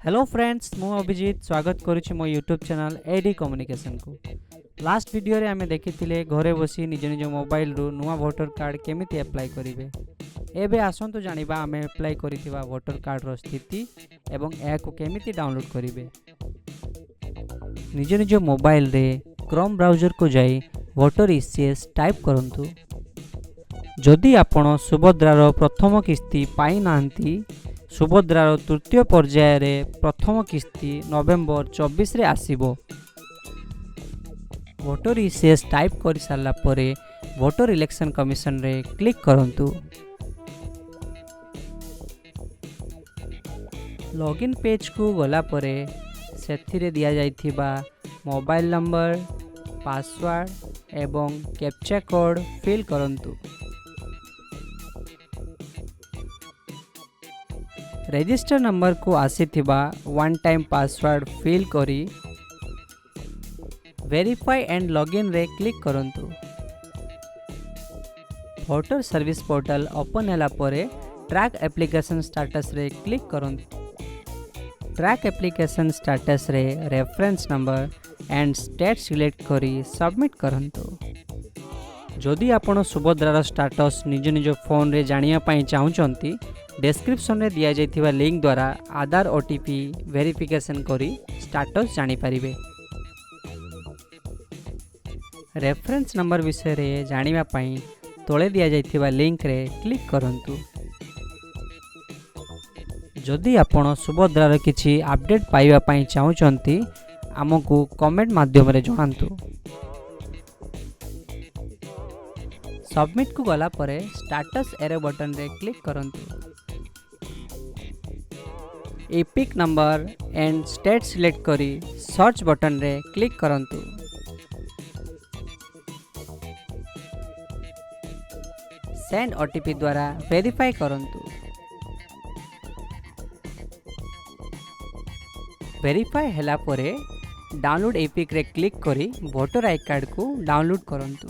Hello friends मु अभिजीत स्वागत करुछि मो यूट्यूब चैनल एडी कम्युनिकेशन को। लास्ट वीडियो रे आमे देखिथिले घरे बसी निज निज मोबाइल रु नुआ वोटर कार्ड केमिति अप्लाई करिवे। एबे आसंतु जानिबा आमे अप्लाई करिथिबा वोटर कार्ड रो स्थिति एवं एको केमिति डाउनलोड करिवे। निज निज मोबाइल रे क्रोम ब्राउजर को जाई वोटर ईसीएस टाइप करंतु। जदि आपण सुभद्रार प्रथम किस्ती पाई नांती, सुभद्रार तृतीय पर्याय रे प्रथम किस्ती नवेम्बर 24 रे आसीबो। वोटर ईसीएस टाइप कर सारला परे वोटर इलेक्शन कमिशन रे क्लिक करंतु। लॉगिन पेज को गला परे सेथिरे दिया जाइथिबा मोबाइल नंबर, पासवर्ड एवं कैप्चा कोड फिल करंतु। रजिस्टर नंबर को आसीथिबा वन टाइम पासवर्ड फिल करी वेरीफाई एंड लॉगिन रे क्लिक करंतु। वोटर सर्विस पोर्टल ओपन होला परे ट्रैक एप्लीकेशन स्टेटस रे क्लिक करंतु। ट्रैक एप्लीकेशन स्टेटस रे reference number and state select करी सबमिट करंतु। जदि आपण सुभद्रार स्टेटस निज निज फोन रे जानिया पई चाहुचंती, डिस्क्रिप्शन रे दिया जाइथिबा लिंक द्वारा आधार ओटीपी वेरिफिकेशन करी स्टेटस जानि परिबे। रेफरेंस नंबर विषय रे जानिबा पई तोळे दिया जाइथिबा लिंक रे क्लिक करंतु। जदि आपण सुभद्रार किछि अपडेट पाइबा पई चाहुचंती, हमकु कमेंट माध्यम रे जणांतु। सबमिट को गला परे स्टेटस एरो बटन रे क्लिक करंतु। Epic number and state select करी सर्च बटन रे क्लिक करंतु। सेंड ओटीपी द्वारा वेरीफाई करंतु। वेरीफाई हैला परे डाउनलोड एपिक रे क्लिक करी वोटर आई कार्ड को डाउनलोड करंतु।